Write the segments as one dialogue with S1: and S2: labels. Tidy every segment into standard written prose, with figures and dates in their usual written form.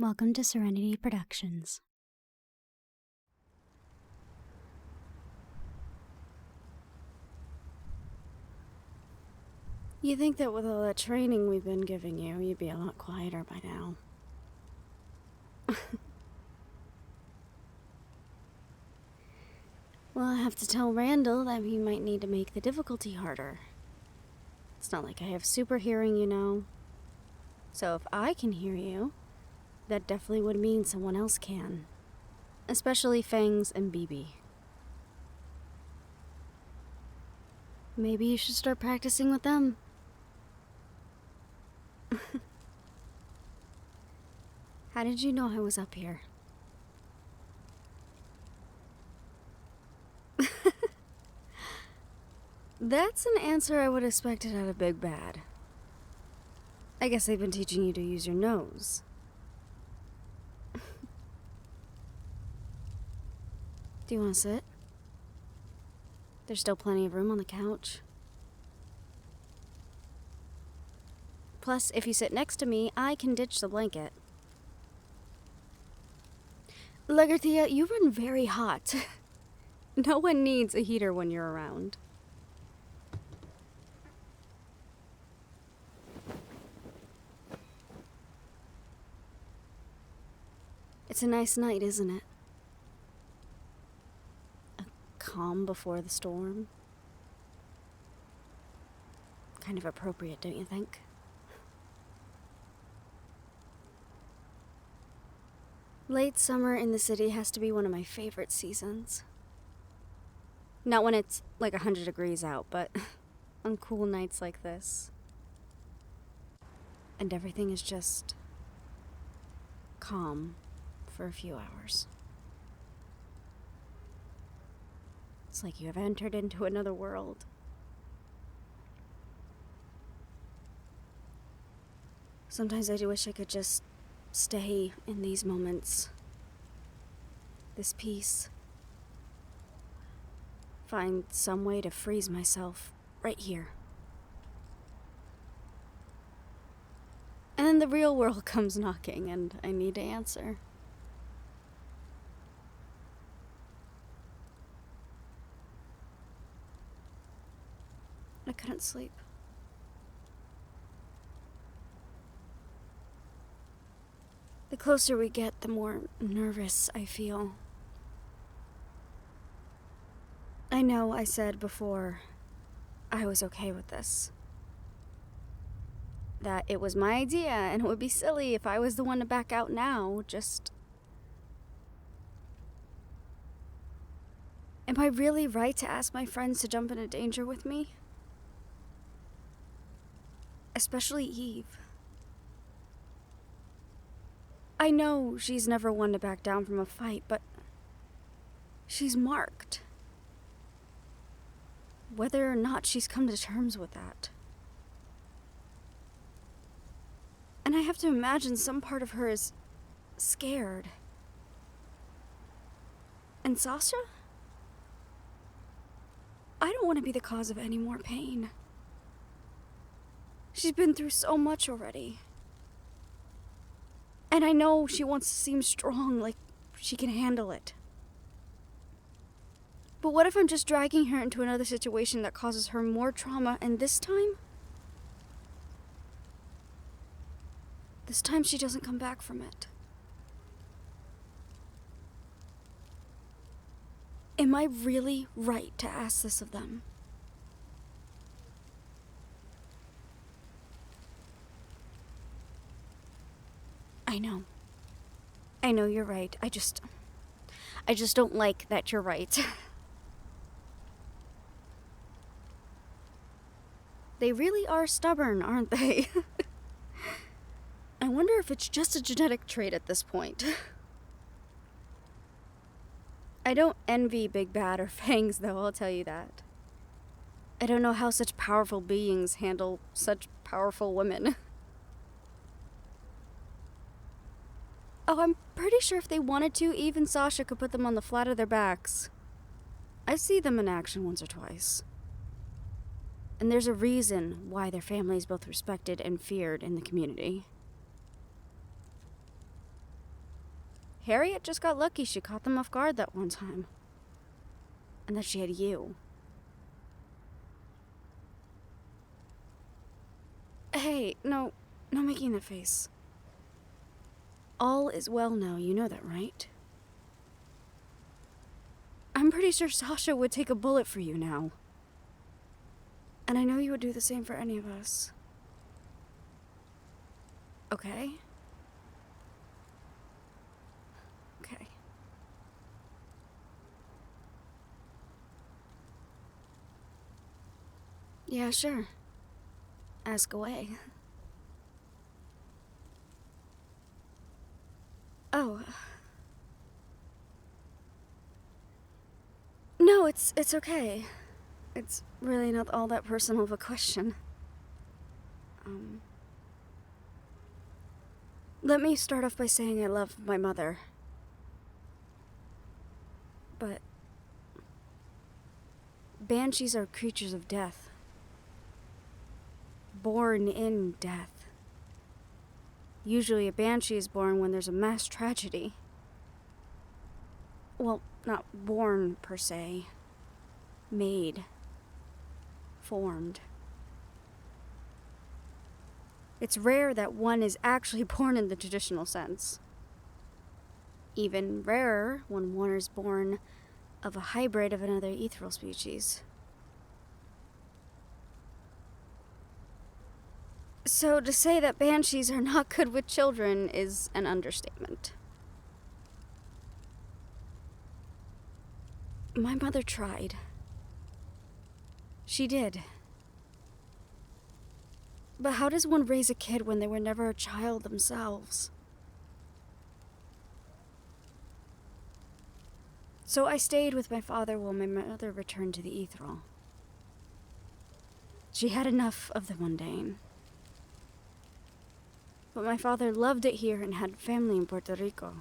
S1: Welcome to Serenity Productions. You think that with all that training we've been giving you, you'd be a lot quieter by now. Well, I have to tell Randall that we might need to make the difficulty harder. It's not like I have super hearing, you know. So if I can hear you, that definitely would mean someone else can. Especially Fangs and BB. Maybe you should start practicing with them. How did you know I was up here? That's an answer I would have expected out of Big Bad. I guess they've been teaching you to use your nose. Do you want to sit? There's still plenty of room on the couch. Plus, if you sit next to me, I can ditch the blanket. Lagarthia, you run very hot. No one needs a heater when you're around. It's a nice night, isn't it? A calm before the storm. Kind of appropriate, don't you think? Late summer in the city has to be one of my favorite seasons. Not when it's like 100 degrees out, but on cool nights like this. And everything is just calm for a few hours. It's like you have entered into another world. Sometimes I do wish I could just stay in these moments. This peace. Find some way to freeze myself right here. And then the real world comes knocking and I need to answer. I couldn't sleep. The closer we get, the more nervous I feel. I know I said before I was okay with this. That it was my idea and it would be silly if I was the one to back out now, just... Am I really right to ask my friends to jump into danger with me? Especially Eve. I know she's never one to back down from a fight, but she's marked. Whether or not she's come to terms with that. And I have to imagine some part of her is scared. And Sasha? I don't want to be the cause of any more pain. She's been through so much already. And I know she wants to seem strong, like she can handle it. But what if I'm just dragging her into another situation that causes her more trauma, and this time she doesn't come back from it? Am I really right to ask this of them? I know you're right. I just don't like that you're right. They really are stubborn, aren't they? I wonder if it's just a genetic trait at this point. I don't envy Big Bad or Fangs, though, I'll tell you that. I don't know how such powerful beings handle such powerful women. Oh, I'm pretty sure if they wanted to, Eve and Sasha could put them on the flat of their backs. I see them in action once or twice. And there's a reason why their family is both respected and feared in the community. Harriet just got lucky she caught them off guard that one time. And that she had you. Hey, no making that face. All is well now, you know that, right? I'm pretty sure Sasha would take a bullet for you now. And I know you would do the same for any of us. Okay? Okay. Yeah, sure. Ask away. Oh. No, it's okay. It's really not all that personal of a question. Let me start off by saying I love my mother. But banshees are creatures of death. Born in death. Usually a banshee is born when there's a mass tragedy. Well, not born per se. Made. Formed. It's rare that one is actually born in the traditional sense. Even rarer when one is born of a hybrid of another ethereal species. So to say that banshees are not good with children is an understatement. My mother tried. She did. But how does one raise a kid when they were never a child themselves? So I stayed with my father while my mother returned to the ethereal. She had enough of the mundane. But my father loved it here and had family in Puerto Rico.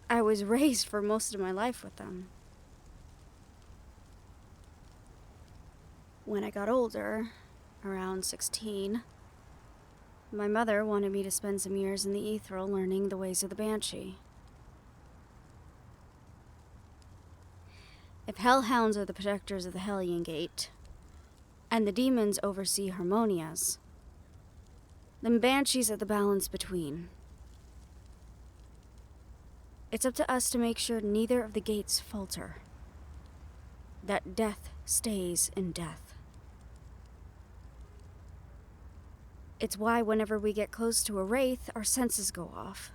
S1: I was raised for most of my life with them. When I got older, around 16, my mother wanted me to spend some years in the ethereal learning the ways of the Banshee. If hellhounds are the protectors of the Hellion Gate, and the demons oversee Harmonias, then banshees are the balance between. It's up to us to make sure neither of the gates falter. That death stays in death. It's why whenever we get close to a wraith, our senses go off.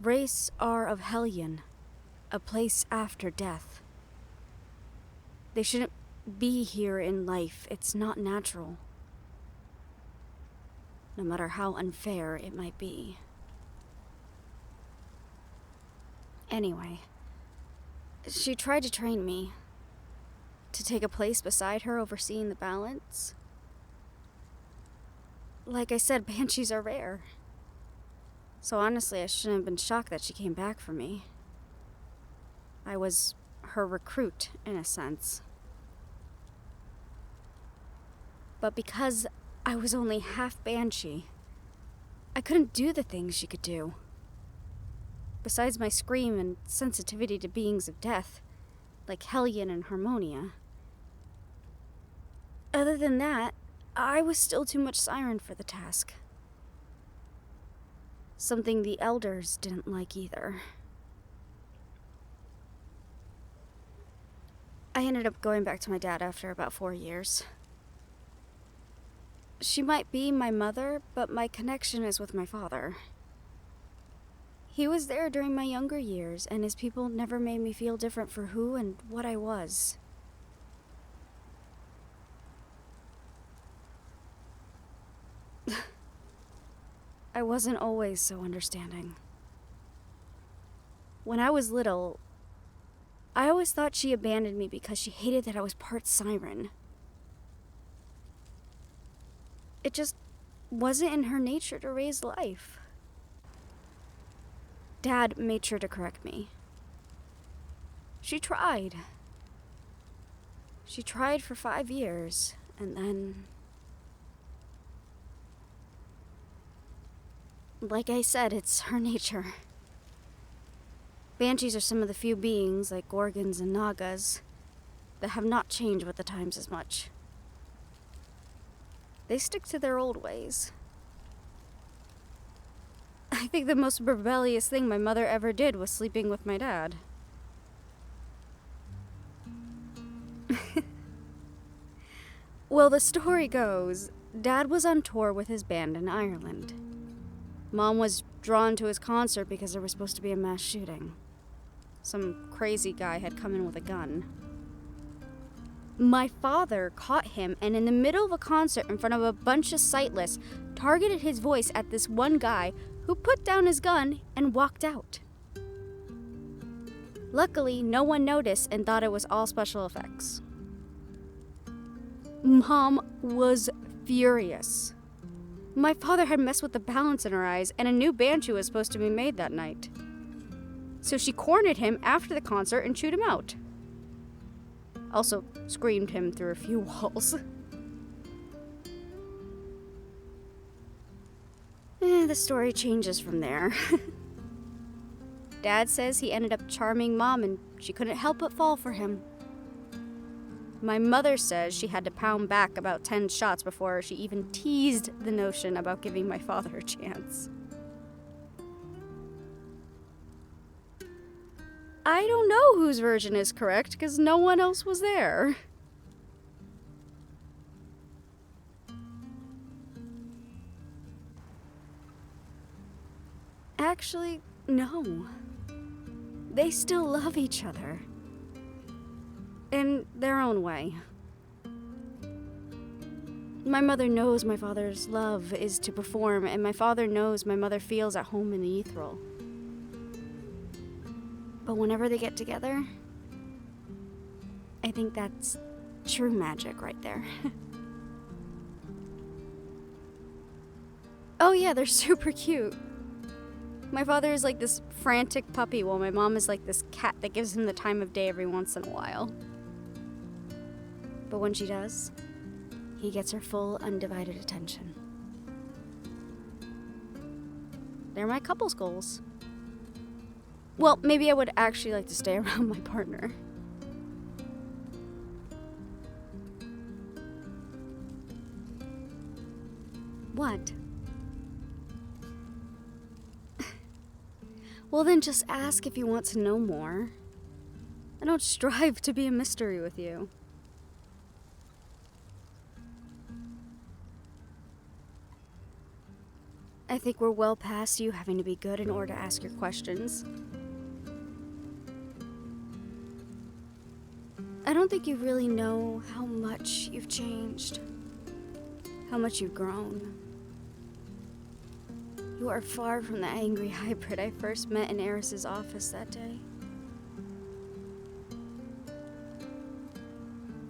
S1: Wraiths are of Hellion, a place after death. They shouldn't be here in life. It's not natural. No matter how unfair it might be. Anyway, she tried to train me to take a place beside her overseeing the balance. Like I said, banshees are rare. So honestly, I shouldn't have been shocked that she came back for me. I was her recruit, in a sense. But because I was only half banshee, I couldn't do the things she could do. Besides my scream and sensitivity to beings of death, like Hellion and Harmonia. Other than that, I was still too much Siren for the task. Something the elders didn't like either. I ended up going back to my dad after about 4 years. She might be my mother, but my connection is with my father. He was there during my younger years, and his people never made me feel different for who and what I was. I wasn't always so understanding. When I was little, I always thought she abandoned me because she hated that I was part Siren. It just wasn't in her nature to raise life. Dad made sure to correct me. She tried. She tried for 5 years, and then... Like I said, it's her nature. Banshees are some of the few beings, like Gorgons and Nagas, that have not changed with the times as much. They stick to their old ways. I think the most rebellious thing my mother ever did was sleeping with my dad. Well, the story goes, Dad was on tour with his band in Ireland. Mom was drawn to his concert because there was supposed to be a mass shooting. Some crazy guy had come in with a gun. My father caught him and in the middle of a concert in front of a bunch of sightless, targeted his voice at this one guy who put down his gun and walked out. Luckily, no one noticed and thought it was all special effects. Mom was furious. My father had messed with the balance in her eyes, and a new Banshee was supposed to be made that night. So she cornered him after the concert and chewed him out. Also screamed him through a few walls. The story changes from there. Dad says he ended up charming Mom and she couldn't help but fall for him. My mother says she had to pound back about 10 shots before she even teased the notion about giving my father a chance. I don't know whose version is correct because no one else was there. Actually, no. They still love each other. In their own way. My mother knows my father's love is to perform, and my father knows my mother feels at home in the ethereal. But whenever they get together, I think that's true magic right there. Oh yeah, they're super cute. My father is like this frantic puppy, while my mom is like this cat that gives him the time of day every once in a while. But when she does, he gets her full, undivided attention. They're my couple's goals. Well, maybe I would actually like to stay around my partner. What? Well, then just ask if you want to know more. I don't strive to be a mystery with you. I think we're well past you having to be good in order to ask your questions. I don't think you really know how much you've changed, how much you've grown. You are far from the angry hybrid I first met in Eris's office that day.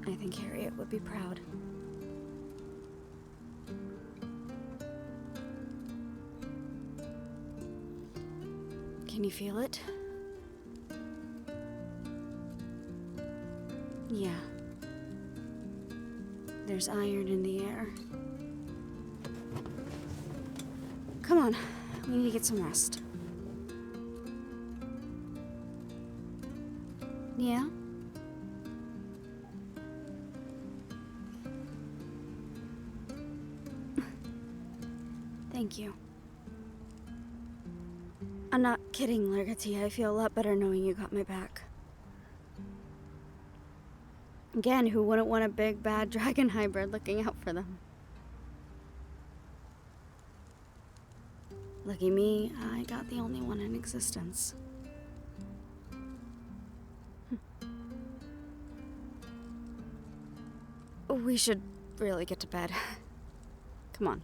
S1: I think Harriet would be proud. Can you feel it? Yeah. There's iron in the air. Come on, we need to get some rest. Yeah? Thank you. I'm not kidding, Largati. I feel a lot better knowing you got my back. Again, who wouldn't want a big, bad dragon hybrid looking out for them? Lucky me, I got the only one in existence. We should really get to bed. Come on.